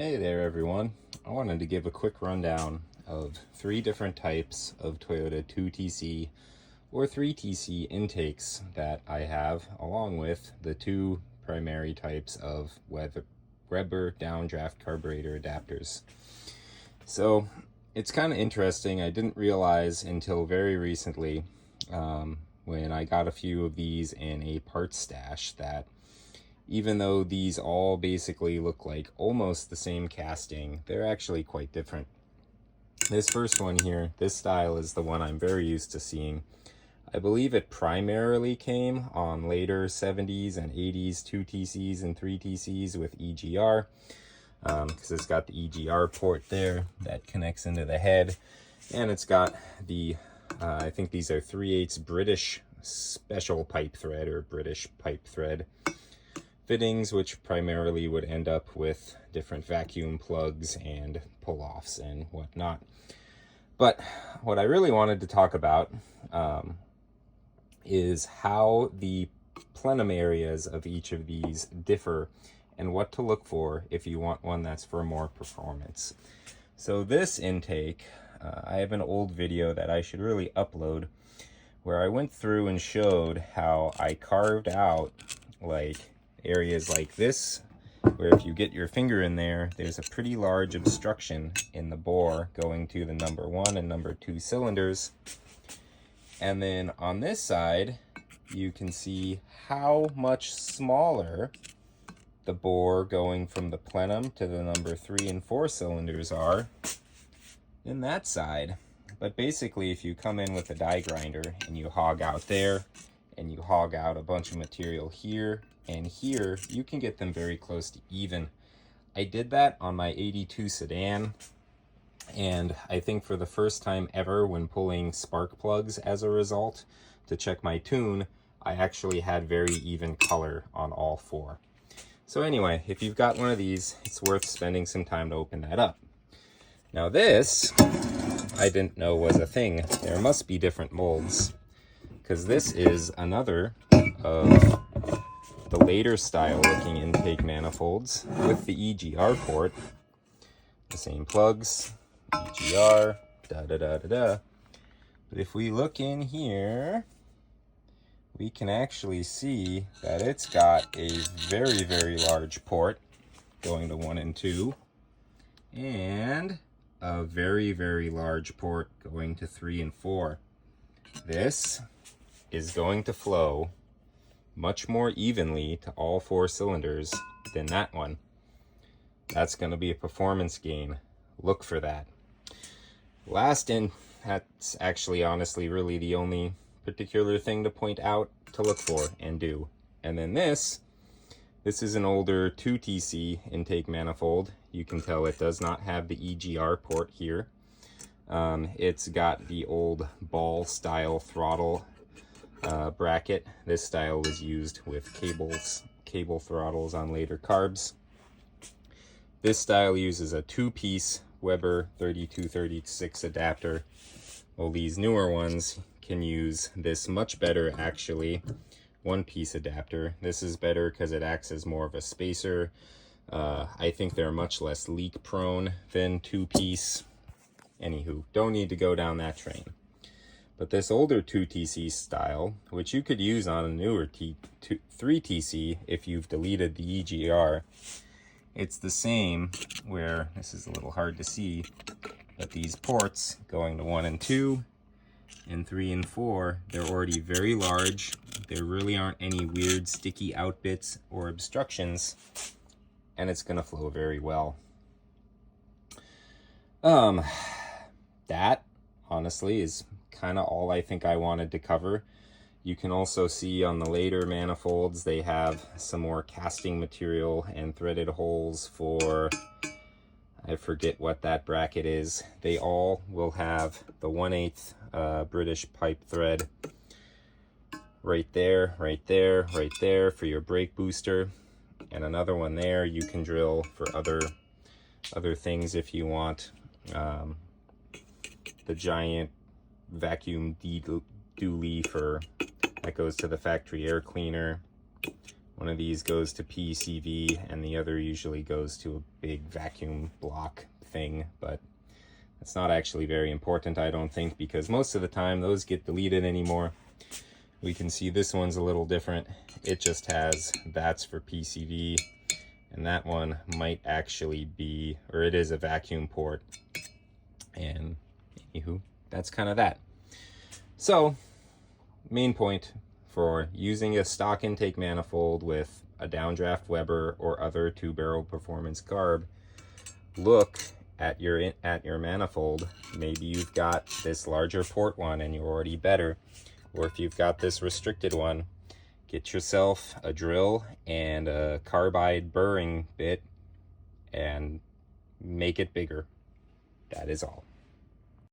Hey there everyone. I wanted to give a quick rundown of 3 different types of Toyota 2TC or 3TC intakes that I have, along with the 2 primary types of Weber downdraft carburetor adapters. So it's kind of interesting. I didn't realize until very recently when I got a few of these in a parts stash that even though these all basically look like almost the same casting, they're actually quite different. This first one here, this style is the one I'm very used to seeing. I believe it primarily came on later 70s and 80s 2TCs and 3TCs with EGR, because it's got the EGR port there that connects into the head, and it's got the, I think these are 3/8 British special pipe thread or British pipe thread fittings, which primarily would end up with different vacuum plugs and pull-offs and whatnot. But what I really wanted to talk about is how the plenum areas of each of these differ and what to look for if you want one that's for more performance. So this intake, I have an old video that I should really upload where I went through and showed how I carved out like areas like this, where if you get your finger in there, there's a pretty large obstruction in the bore going to the number 1 and number 2 cylinders. And then on this side, you can see how much smaller the bore going from the plenum to the number 3 and 4 cylinders are in that side. But basically, if you come in with a die grinder and you hog out there, and you hog out a bunch of material here and here, you can get them very close to even. I did that on my 82 sedan, and I think for the first time ever when pulling spark plugs as a result to check my tune, I actually had very even color on all 4. So anyway, if you've got one of these, it's worth spending some time to open that up. Now this, I didn't know was a thing. There must be different molds, because this is another of the later style looking intake manifolds with the EGR port. The same plugs, EGR, da-da-da-da-da. But if we look in here, we can actually see that it's got a very, very large port going to 1 and 2, and a very, very large port going to 3 and 4. This is going to flow much more evenly to all 4 cylinders than that one. That's going to be a performance gain. Look for that. Last in, that's actually honestly really the only particular thing to point out to look for and do. And then this is an older 2TC intake manifold. You can tell it does not have the EGR port here. It's got the old ball style throttle bracket. This style was used with cable throttles on later carbs. This style uses a 2-piece Weber 3236 adapter. Well, these newer ones can use this much better, actually, 1-piece adapter. This is better because it acts as more of a spacer. I think they're much less leak prone than 2-piece. Anywho, don't need to go down that train. But this older 2TC style, which you could use on a newer 3TC if you've deleted the EGR, it's the same, where this is a little hard to see, but these ports going to 1 and 2 and 3 and 4, they're already very large. There really aren't any weird sticky out bits or obstructions, and it's going to flow very well. That honestly is kind of all I think I wanted to cover. You can also see on the later manifolds they have some more casting material and threaded holes for, I forget what that bracket is. They all will have the 1/8 British pipe thread right there, right there, right there for your brake booster, and another one there you can drill for other things if you want. The giant vacuum dually for that goes to the factory air cleaner. One of these goes to PCV and the other usually goes to a big vacuum block thing, but it's not actually very important, I don't think, because most of the time those get deleted anymore. We can see this one's a little different. It just has that's for PCV, and that one might actually be, or it is a vacuum port. And anywho, that's kind of that. So, main point for using a stock intake manifold with a downdraft Weber or other 2-barrel performance carb, look at your manifold. Maybe you've got this larger port one and you're already better, or if you've got this restricted one, get yourself a drill and a carbide burring bit and make it bigger. That is all.